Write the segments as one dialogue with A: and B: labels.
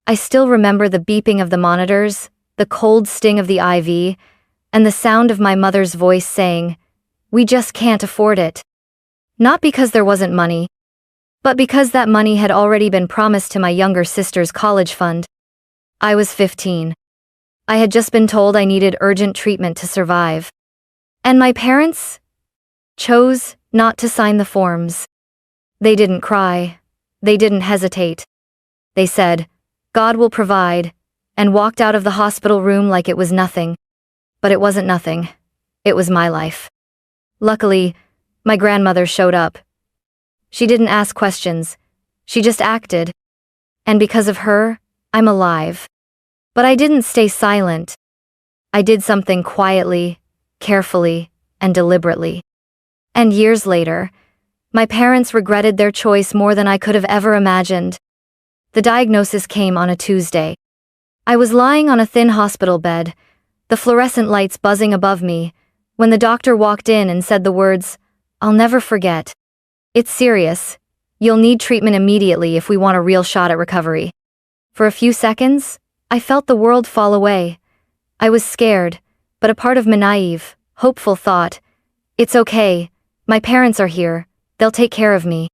A: I still remember the beeping of the monitors, the cold sting of the IV, and the sound of my mother's voice saying, "We just can't afford it." Not because there wasn't money, but because that money had already been promised to my younger sister's college fund. I was 15. I had just been told I needed urgent treatment to survive. And my parents chose not to sign the forms. They didn't cry. They didn't hesitate. They said, "God will provide," and walked out of the hospital room like it was nothing. But it wasn't nothing. It was my life. Luckily, my grandmother showed up. She didn't ask questions. She just acted. And because of her, I'm alive. But I didn't stay silent. I did something quietly, carefully, and deliberately. And years later, my parents regretted their choice more than I could have ever imagined. The diagnosis came on a Tuesday. I was lying on a thin hospital bed, the fluorescent lights buzzing above me, when the doctor walked in and said the words, "I'll never forget. It's serious. You'll need treatment immediately if we want a real shot at recovery." For a few seconds, I felt the world fall away. I was scared, but a part of me naive, hopeful thought, "It's okay. My parents are here. They'll take care of me."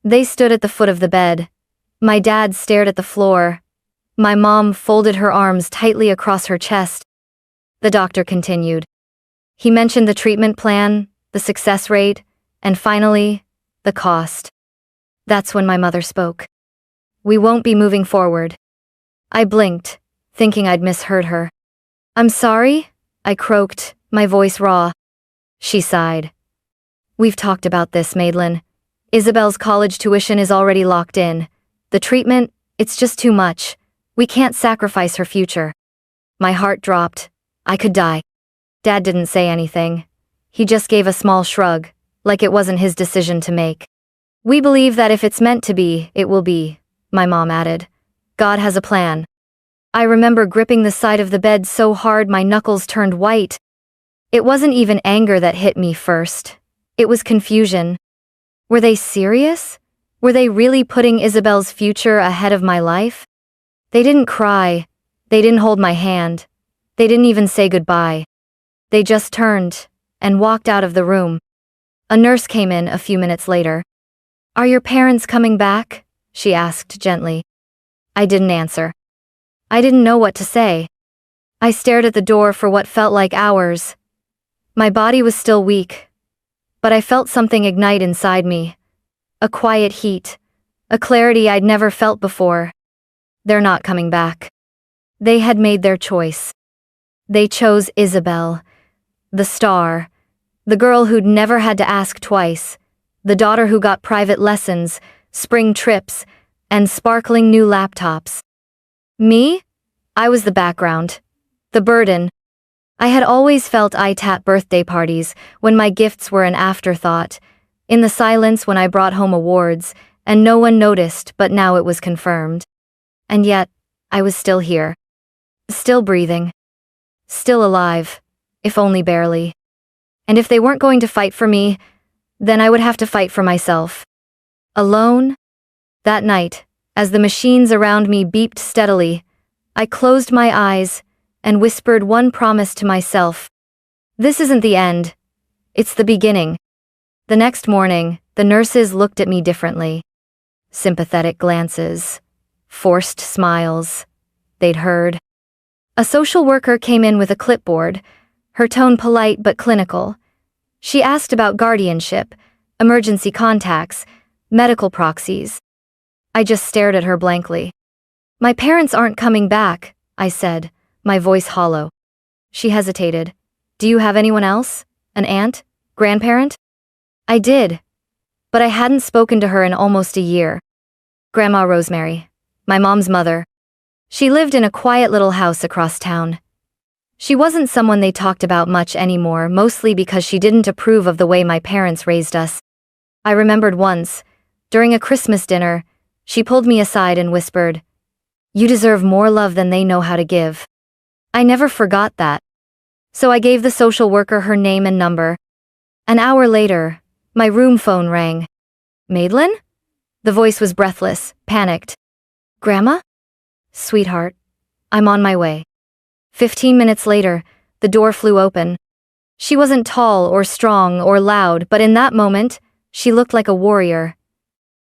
A: They stood at the foot of the bed. My dad stared at the floor. My mom folded her arms tightly across her chest. The doctor continued. He mentioned the treatment plan, the success rate, and finally, the cost. That's when my mother spoke. "We won't be moving forward." I blinked, thinking I'd misheard her. "I'm sorry," I croaked, my voice raw. She sighed. "We've talked about this, Madelyn. Isabel's college tuition is already locked in. The treatment, it's just too much. We can't sacrifice her future." My heart dropped. I could die. Dad didn't say anything. He just gave a small shrug, like it wasn't his decision to make. "We believe that if it's meant to be, it will be," my mom added. "God has a plan." I remember gripping the side of the bed so hard my knuckles turned white. It wasn't even anger that hit me first. It was confusion. Were they serious? Were they really putting Isabel's future ahead of my life? They didn't cry. They didn't hold my hand. They didn't even say goodbye. They just turned and walked out of the room. A nurse came in a few minutes later. "Are your parents coming back?" she asked gently. I didn't answer. I didn't know what to say. I stared at the door for what felt like hours. My body was still weak, but I felt something ignite inside me. A quiet heat, a clarity I'd never felt before. They're not coming back. They had made their choice. They chose Isabel, the star, the girl who'd never had to ask twice, the daughter who got private lessons, spring trips, and sparkling new laptops. Me? I was the background, the burden. I had always felt I'd at birthday parties when my gifts were an afterthought, in the silence when I brought home awards, and no one noticed, but now it was confirmed. And yet, I was still here. Still breathing. Still alive, if only barely. And if they weren't going to fight for me, then I would have to fight for myself. Alone? That night, as the machines around me beeped steadily, I closed my eyes and whispered one promise to myself. This isn't the end. It's the beginning. The next morning, the nurses looked at me differently. Sympathetic glances. Forced smiles. They'd heard. A social worker came in with a clipboard, her tone polite but clinical. She asked about guardianship, emergency contacts, medical proxies. I just stared at her blankly. "My parents aren't coming back," I said, my voice hollow. She hesitated. "Do you have anyone else? An aunt? Grandparent?" I did, but I hadn't spoken to her in almost a year. Grandma Rosemary, my mom's mother. She lived in a quiet little house across town. She wasn't someone they talked about much anymore, mostly because she didn't approve of the way my parents raised us. I remembered once, during a Christmas dinner, she pulled me aside and whispered, "You deserve more love than they know how to give." I never forgot that. So I gave the social worker her name and number. An hour later, my room phone rang. "Madelyn?" The voice was breathless, panicked. "Grandma?" Sweetheart, I'm on my way. 15 minutes later, the door flew open. She wasn't tall or strong or loud, but in that moment, she looked like a warrior.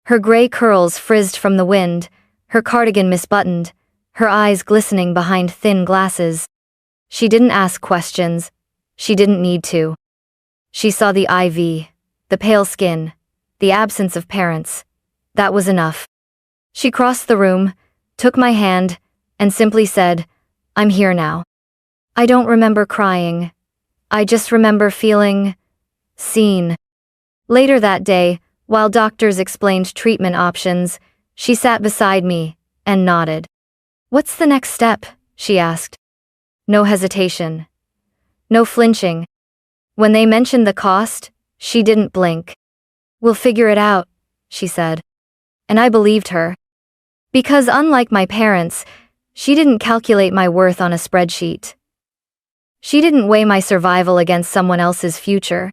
A: Her gray curls frizzed from the wind, her cardigan misbuttoned, her eyes glistening behind thin glasses. She didn't ask questions. She didn't need to. She saw the IV, the pale skin, the absence of parents. That was enough. She crossed the room, took my hand, and simply said, "I'm here now." I don't remember crying. I just remember feeling seen. Later that day, while doctors explained treatment options, she sat beside me and nodded. "What's the next step?" she asked. No hesitation. No flinching. When they mentioned the cost, she didn't blink. "We'll figure it out," she said. And I believed her. Because unlike my parents, she didn't calculate my worth on a spreadsheet. She didn't weigh my survival against someone else's future.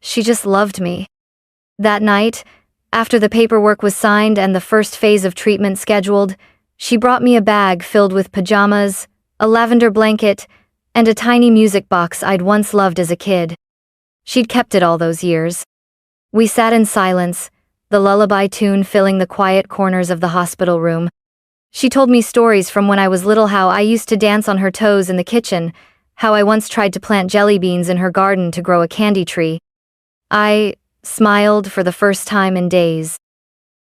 A: She just loved me. That night, after the paperwork was signed and the first phase of treatment scheduled, she brought me a bag filled with pajamas, a lavender blanket, and a tiny music box I'd once loved as a kid. She'd kept it all those years. We sat in silence, the lullaby tune filling the quiet corners of the hospital room. She told me stories from when I was little, how I used to dance on her toes in the kitchen, how I once tried to plant jelly beans in her garden to grow a candy tree. I smiled for the first time in days.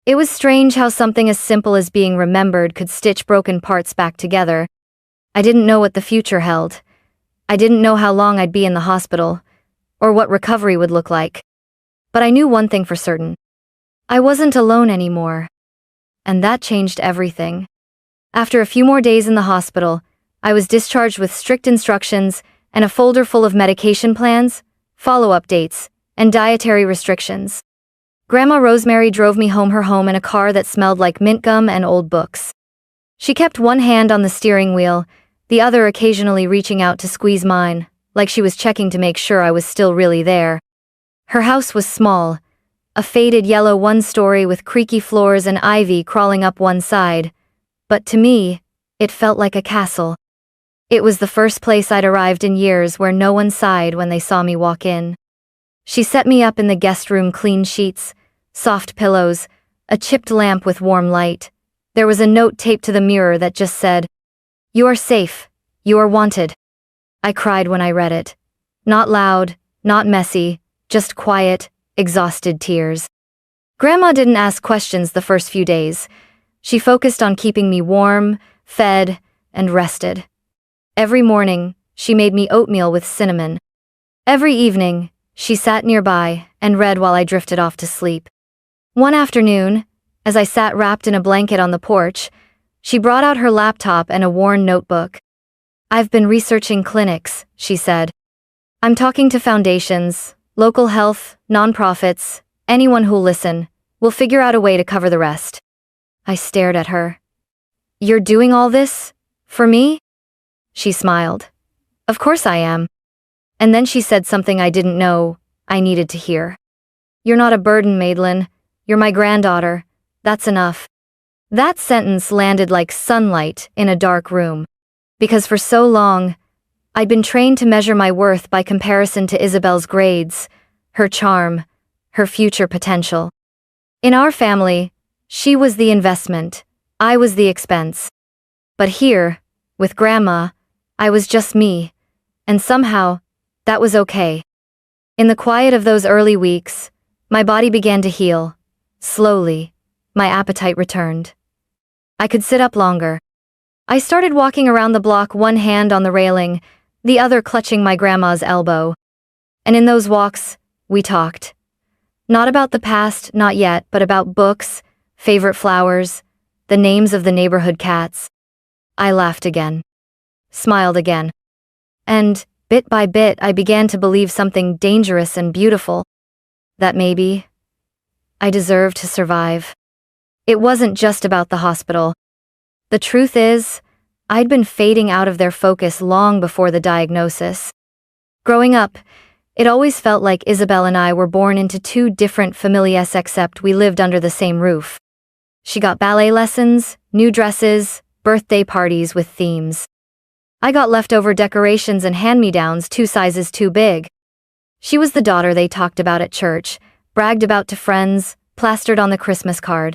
A: It was strange how something as simple as being remembered could stitch broken parts back together. I didn't know what the future held. I didn't know how long I'd be in the hospital, or what recovery would look like. But I knew one thing for certain. I wasn't alone anymore. And that changed everything. After a few more days in the hospital, I was discharged with strict instructions and a folder full of medication plans, follow-up dates, and dietary restrictions. Grandma Rosemary drove me home in a car that smelled like mint gum and old books. She kept one hand on the steering wheel, the other occasionally reaching out to squeeze mine, like she was checking to make sure I was still really there. Her house was small, a faded yellow one-story with creaky floors and ivy crawling up one side, but to me, it felt like a castle. It was the first place I'd arrived in years where no one sighed when they saw me walk in. She set me up in the guest room, clean sheets, soft pillows, a chipped lamp with warm light. There was a note taped to the mirror that just said, "You are safe, you are wanted." I cried when I read it. Not loud, not messy, just quiet, exhausted tears. Grandma didn't ask questions the first few days. She focused on keeping me warm, fed, and rested. Every morning, she made me oatmeal with cinnamon. Every evening, she sat nearby and read while I drifted off to sleep. One afternoon, as I sat wrapped in a blanket on the porch, she brought out her laptop and a worn notebook. "I've been researching clinics," she said. "I'm talking to foundations, local health, nonprofits, anyone who'll listen. We'll figure out a way to cover the rest." I stared at her. "You're doing all this? For me?" She smiled. "Of course I am." And then she said something I didn't know I needed to hear. "You're not a burden, Madelyn. You're my granddaughter. That's enough." That sentence landed like sunlight in a dark room. Because for so long, I'd been trained to measure my worth by comparison to Isabel's grades, her charm, her future potential. In our family, she was the investment, I was the expense. But here, with Grandma, I was just me, and somehow, that was okay. In the quiet of those early weeks, my body began to heal. Slowly, my appetite returned. I could sit up longer. I started walking around the block, one hand on the railing, the other clutching my grandma's elbow. And in those walks, we talked. Not about the past, not yet, but about books, favorite flowers, the names of the neighborhood cats. I laughed again. Smiled again. And, bit by bit, I began to believe something dangerous and beautiful. That maybe I deserved to survive. It wasn't just about the hospital. The truth is, I'd been fading out of their focus long before the diagnosis. Growing up, it always felt like Isabel and I were born into two different familias, except we lived under the same roof. She got ballet lessons, new dresses, birthday parties with themes. I got leftover decorations and hand-me-downs 2 sizes too big. She was the daughter they talked about at church, bragged about to friends, plastered on the Christmas card.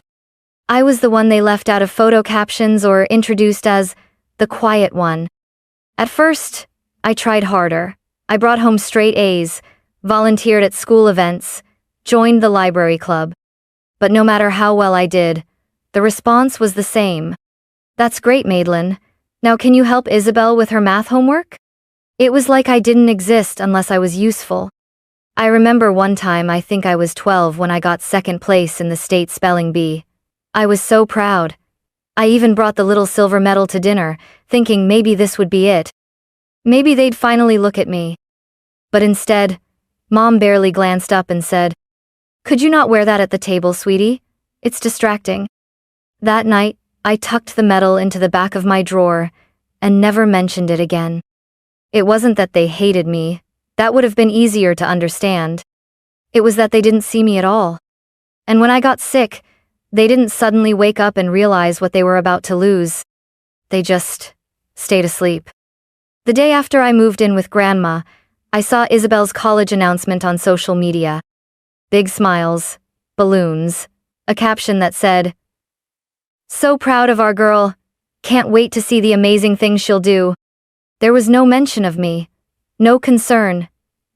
A: I was the one they left out of photo captions or introduced as the quiet one. At first, I tried harder. I brought home straight A's, volunteered at school events, joined the library club. But no matter how well I did, the response was the same. "That's great, Madelyn. Now can you help Isabel with her math homework?" It was like I didn't exist unless I was useful. I remember one time, I think I was 12, when I got second place in the state spelling bee. I was so proud. I even brought the little silver medal to dinner, thinking maybe this would be it. Maybe they'd finally look at me. But instead, Mom barely glanced up and said, "Could you not wear that at the table, sweetie? It's distracting." That night, I tucked the medal into the back of my drawer and never mentioned it again. It wasn't that they hated me. That would have been easier to understand. It was that they didn't see me at all. And when I got sick, they didn't suddenly wake up and realize what they were about to lose. They just stayed asleep. The day after I moved in with Grandma, I saw Isabel's college announcement on social media. Big smiles, balloons, a caption that said, "So proud of our girl. Can't wait to see the amazing things she'll do." There was no mention of me, no concern,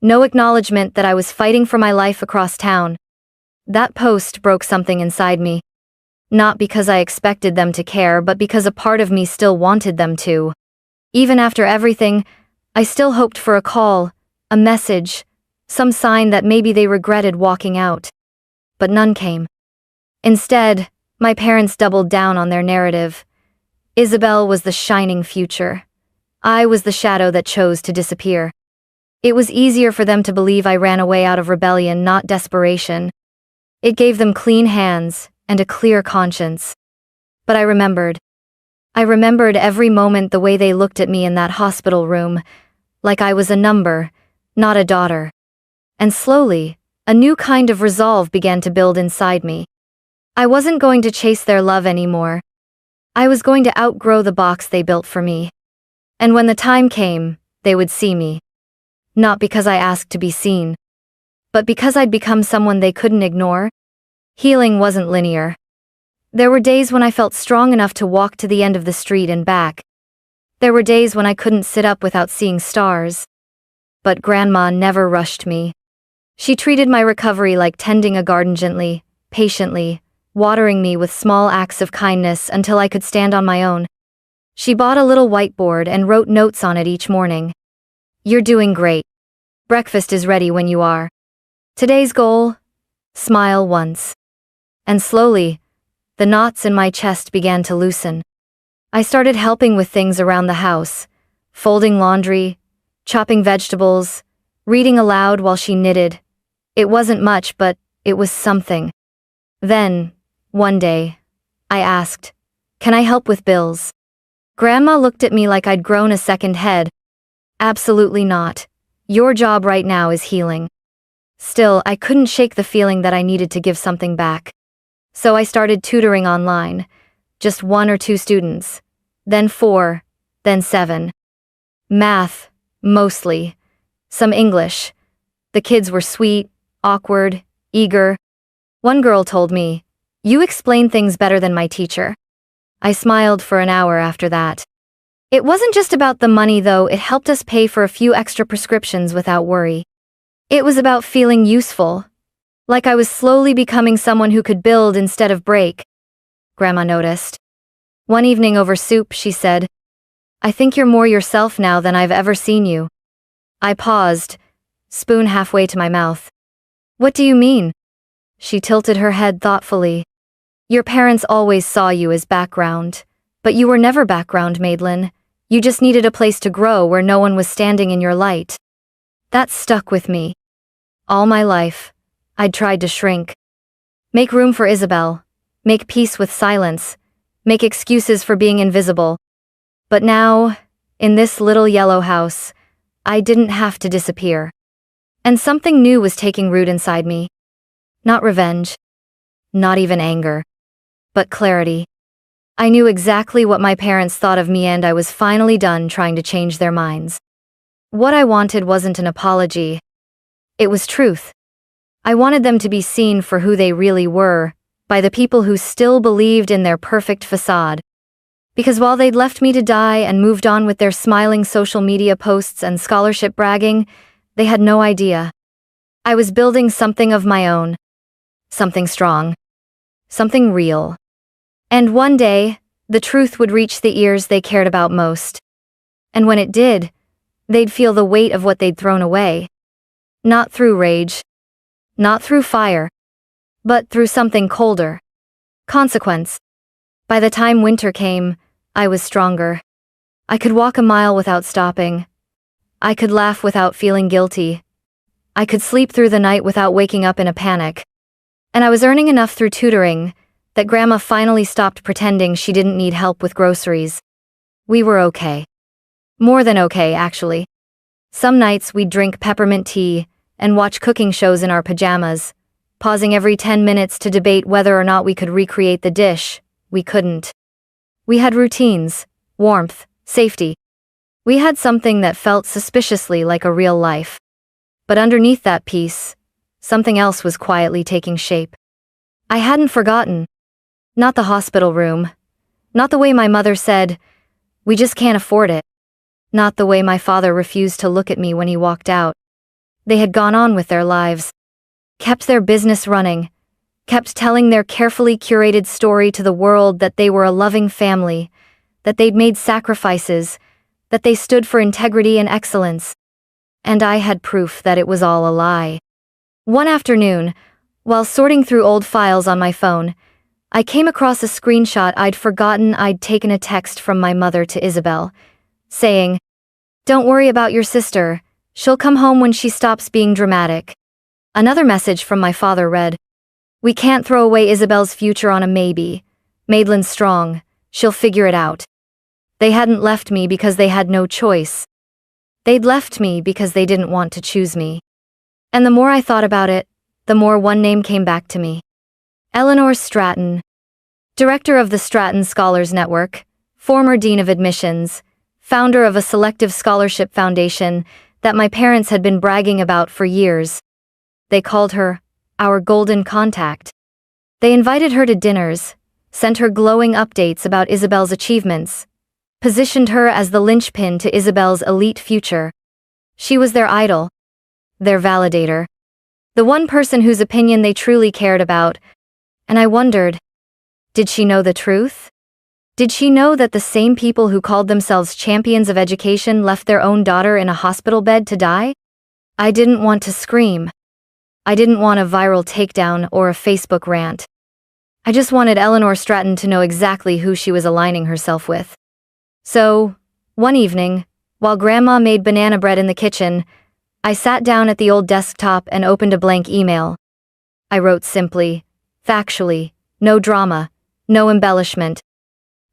A: no acknowledgement that I was fighting for my life across town. That post broke something inside me. Not because I expected them to care, but because a part of me still wanted them to. Even after everything, I still hoped for a call, a message, some sign that maybe they regretted walking out. But none came. Instead, my parents doubled down on their narrative. Isabel was the shining future. I was the shadow that chose to disappear. It was easier for them to believe I ran away out of rebellion, not desperation. It gave them clean hands and a clear conscience. But I remembered. I remembered every moment, the way they looked at me in that hospital room, like I was a number, not a daughter. And slowly, a new kind of resolve began to build inside me. I wasn't going to chase their love anymore. I was going to outgrow the box they built for me. And when the time came, they would see me. Not because I asked to be seen, but because I'd become someone they couldn't ignore. Healing wasn't linear. There were days when I felt strong enough to walk to the end of the street and back. There were days when I couldn't sit up without seeing stars. But Grandma never rushed me. She treated my recovery like tending a garden, gently, patiently, watering me with small acts of kindness until I could stand on my own. She bought a little whiteboard and wrote notes on it each morning. "You're doing great. Breakfast is ready when you are. Today's goal? Smile once." And slowly, the knots in my chest began to loosen. I started helping with things around the house, folding laundry, chopping vegetables, reading aloud while she knitted. It wasn't much, but it was something. Then, one day, I asked, "Can I help with bills?" Grandma looked at me like I'd grown a second head. "Absolutely not. Your job right now is healing." Still, I couldn't shake the feeling that I needed to give something back. So I started tutoring online. Just 1 or 2 students. Then 4. Then 7. Math, mostly. Some English. The kids were sweet, awkward, eager. One girl told me, "You explain things better than my teacher." I smiled for an hour after that. It wasn't just about the money, though. It helped us pay for a few extra prescriptions without worry. It was about feeling useful. Like I was slowly becoming someone who could build instead of break. Grandma noticed. One evening over soup, she said, "I think you're more yourself now than I've ever seen you." I paused, spoon halfway to my mouth. "What do you mean?" She tilted her head thoughtfully. "Your parents always saw you as background. But you were never background, Madelyn. You just needed a place to grow where no one was standing in your light." That stuck with me. All my life, I'd tried to shrink. Make room for Isabel. Make peace with silence. Make excuses for being invisible. But now, in this little yellow house, I didn't have to disappear. And something new was taking root inside me. Not revenge. Not even anger. But clarity. I knew exactly what my parents thought of me, and I was finally done trying to change their minds. What I wanted wasn't an apology. It was truth. I wanted them to be seen for who they really were, by the people who still believed in their perfect facade. Because while they'd left me to die and moved on with their smiling social media posts and scholarship bragging, they had no idea. I was building something of my own. Something strong. Something real. And one day, the truth would reach the ears they cared about most. And when it did, they'd feel the weight of what they'd thrown away. Not through rage. Not through fire. But through something colder. Consequence. By the time winter came, I was stronger. I could walk a mile without stopping. I could laugh without feeling guilty. I could sleep through the night without waking up in a panic. And I was earning enough through tutoring that Grandma finally stopped pretending she didn't need help with groceries. We were okay. More than okay, actually. Some nights we'd drink peppermint tea and watch cooking shows in our pajamas, pausing every 10 minutes to debate whether or not we could recreate the dish. We couldn't. We had routines, warmth, safety. We had something that felt suspiciously like a real life. But underneath that peace, something else was quietly taking shape. I hadn't forgotten. Not the hospital room. Not the way my mother said, "We just can't afford it." Not the way my father refused to look at me when he walked out. They had gone on with their lives. Kept their business running. Kept telling their carefully curated story to the world that they were a loving family, that they'd made sacrifices, that they stood for integrity and excellence. And I had proof that it was all a lie. One afternoon, while sorting through old files on my phone, I came across a screenshot I'd forgotten. I'd taken a text from my mother to Isabel, saying, "Don't worry about your sister, she'll come home when she stops being dramatic." Another message from my father read, "We can't throw away Isabel's future on a maybe. Madelyn's strong, she'll figure it out." They hadn't left me because they had no choice. They'd left me because they didn't want to choose me. And the more I thought about it, the more one name came back to me. Eleanor Stratton, director of the Stratton Scholars Network, former dean of admissions, founder of a selective scholarship foundation that my parents had been bragging about for years. They called her our golden contact. They invited her to dinners, sent her glowing updates about Isabel's achievements, positioned her as the linchpin to Isabel's elite future. She was their idol, their validator, the one person whose opinion they truly cared about. And I wondered, did she know the truth? Did she know that the same people who called themselves champions of education left their own daughter in a hospital bed to die? I didn't want to scream. I didn't want a viral takedown or a Facebook rant. I just wanted Eleanor Stratton to know exactly who she was aligning herself with. So, one evening, while Grandma made banana bread in the kitchen, I sat down at the old desktop and opened a blank email. I wrote simply, factually, no drama, no embellishment.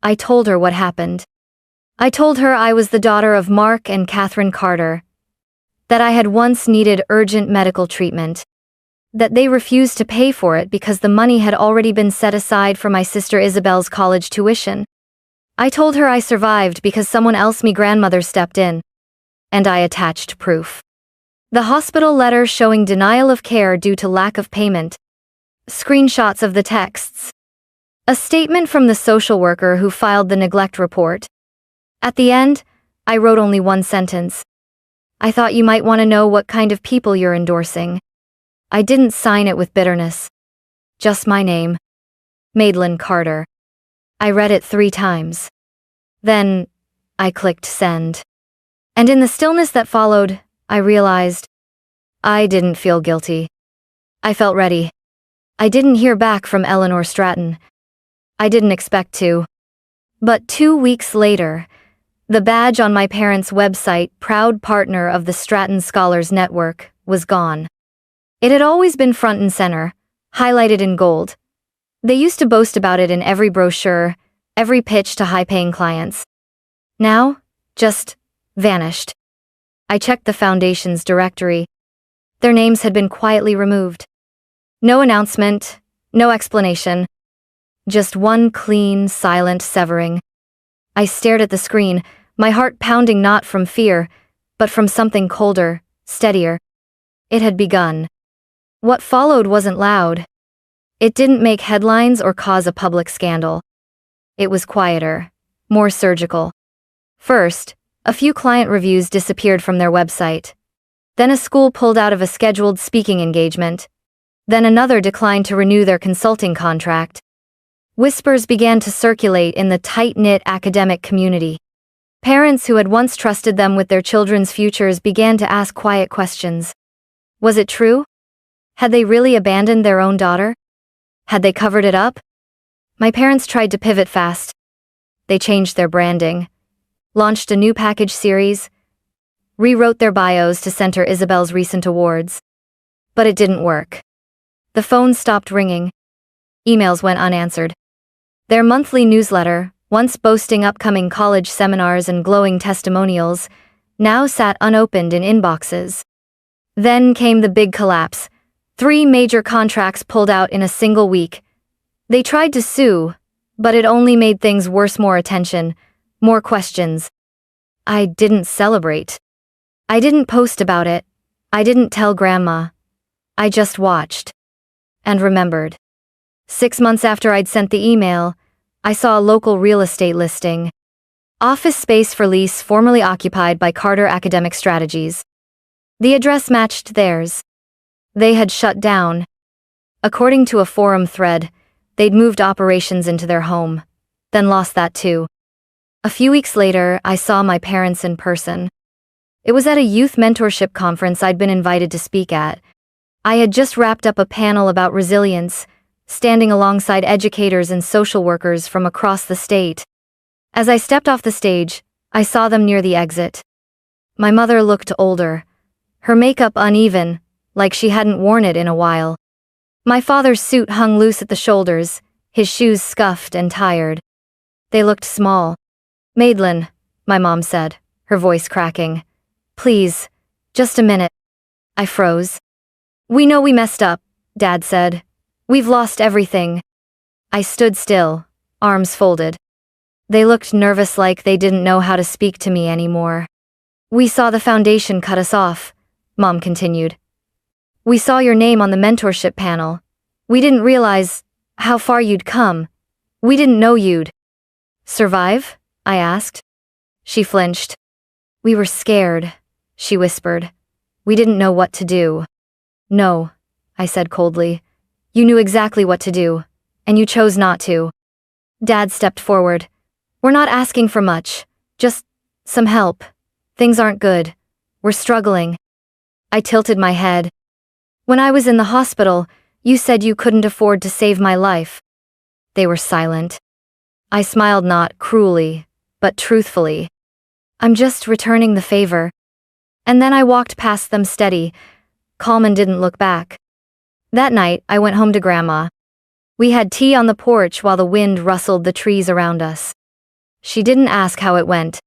A: I told her what happened. I told her I was the daughter of Mark and Madelyn Carter. That I had once needed urgent medical treatment. That they refused to pay for it because the money had already been set aside for my sister Isabel's college tuition. I told her I survived because someone else, me grandmother, stepped in. And I attached proof. The hospital letter showing denial of care due to lack of payment. Screenshots of the texts. A statement from the social worker who filed the neglect report. At the end, I wrote only one sentence. I thought you might want to know what kind of people you're endorsing. I didn't sign it with bitterness. Just my name. Madelyn Carter. I read it 3 times. Then, I clicked send. And in the stillness that followed, I realized I didn't feel guilty. I felt ready. I didn't hear back from Eleanor Stratton. I didn't expect to. But 2 weeks later, the badge on my parents' website, proud partner of the Stratton Scholars Network, was gone. It had always been front and center, highlighted in gold. They used to boast about it in every brochure, every pitch to high-paying clients. Now, just vanished. I checked the foundation's directory. Their names had been quietly removed. No announcement, no explanation. Just one clean, silent severing. I stared at the screen, my heart pounding not from fear, but from something colder, steadier. It had begun. What followed wasn't loud. It didn't make headlines or cause a public scandal. It was quieter, more surgical. First, a few client reviews disappeared from their website. Then a school pulled out of a scheduled speaking engagement. Then another declined to renew their consulting contract. Whispers began to circulate in the tight-knit academic community. Parents who had once trusted them with their children's futures began to ask quiet questions. Was it true? Had they really abandoned their own daughter? Had they covered it up? My parents tried to pivot fast. They changed their branding, launched a new package series, rewrote their bios to center Isabel's recent awards. But it didn't work. The phone stopped ringing. Emails went unanswered. Their monthly newsletter, once boasting upcoming college seminars and glowing testimonials, now sat unopened in inboxes. Then came the big collapse. 3 major contracts pulled out in a single week. They tried to sue, but it only made things worse. More attention, more questions. I didn't celebrate. I didn't post about it. I didn't tell Grandma. I just watched. And remembered. 6 months after I'd sent the email, I saw a local real estate listing. Office space for lease formerly occupied by Carter Academic Strategies. The address matched theirs. They had shut down. According to a forum thread, they'd moved operations into their home, then lost that too. A few weeks later, I saw my parents in person. It was at a youth mentorship conference I'd been invited to speak at. I had just wrapped up a panel about resilience, standing alongside educators and social workers from across the state. As I stepped off the stage, I saw them near the exit. My mother looked older, her makeup uneven, like she hadn't worn it in a while. My father's suit hung loose at the shoulders, his shoes scuffed and tired. They looked small. "Madelyn," my mom said, her voice cracking. "Please, just a minute." I froze. "We know we messed up," Dad said. "We've lost everything." I stood still, arms folded. They looked nervous, like they didn't know how to speak to me anymore. "We saw the foundation cut us off," Mom continued. "We saw your name on the mentorship panel. We didn't realize how far you'd come. We didn't know you'd survive?" I asked. She flinched. "We were scared," she whispered. "We didn't know what to do." "No," I said coldly. "You knew exactly what to do, and you chose not to." Dad stepped forward. "We're not asking for much, just some help. Things aren't good. We're struggling." I tilted my head. "When I was in the hospital, you said you couldn't afford to save my life." They were silent. I smiled, not cruelly, but truthfully. "I'm just returning the favor." And then I walked past them steady, calm, and didn't look back. That night, I went home to Grandma. We had tea on the porch while the wind rustled the trees around us. She didn't ask how it went.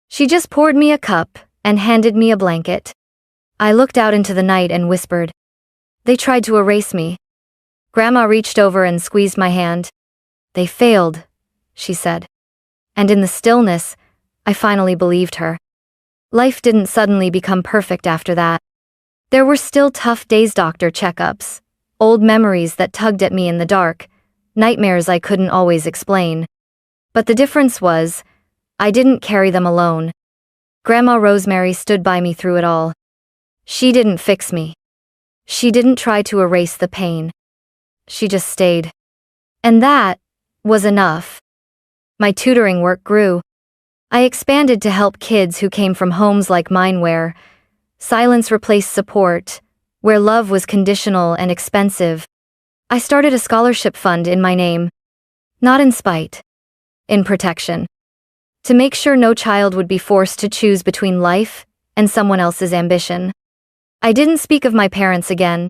A: She just poured me a cup and handed me a blanket. I looked out into the night and whispered, "They tried to erase me." Grandma reached over and squeezed my hand. "They failed," she said. And in the stillness, I finally believed her. Life didn't suddenly become perfect after that. There were still tough days, doctor checkups, old memories that tugged at me in the dark, nightmares I couldn't always explain. But the difference was, I didn't carry them alone. Grandma Rosemary stood by me through it all. She didn't fix me. She didn't try to erase the pain. She just stayed. And that was enough. My tutoring work grew. I expanded to help kids who came from homes like mine where silence replaced support, where love was conditional and expensive. I started a scholarship fund in my name. Not in spite. In protection. To make sure no child would be forced to choose between life and someone else's ambition. I didn't speak of my parents again.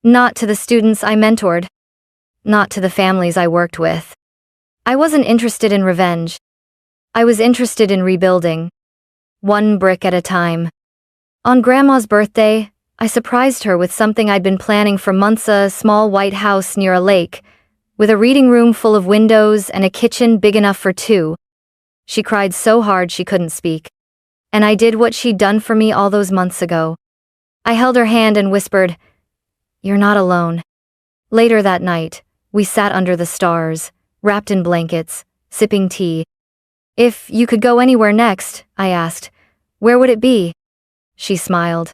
A: Not to the students I mentored. Not to the families I worked with. I wasn't interested in revenge. I was interested in rebuilding. One brick at a time. On Grandma's birthday, I surprised her with something I'd been planning for months, a small white house near a lake, with a reading room full of windows and a kitchen big enough for two. She cried so hard she couldn't speak. And I did what she'd done for me all those months ago. I held her hand and whispered, "You're not alone." Later that night, we sat under the stars, wrapped in blankets, sipping tea. "If you could go anywhere next," I asked, "where would it be?" She smiled.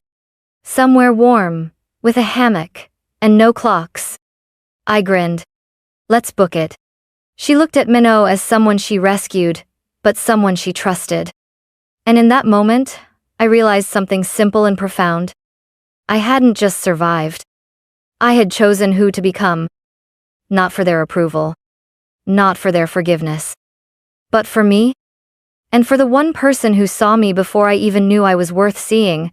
A: "Somewhere warm, with a hammock, and no clocks." I grinned. "Let's book it." She looked at Minnow as someone she rescued, but someone she trusted. And in that moment, I realized something simple and profound. I hadn't just survived. I had chosen who to become. Not for their approval. Not for their forgiveness. But for me. And for the one person who saw me before I even knew I was worth seeing,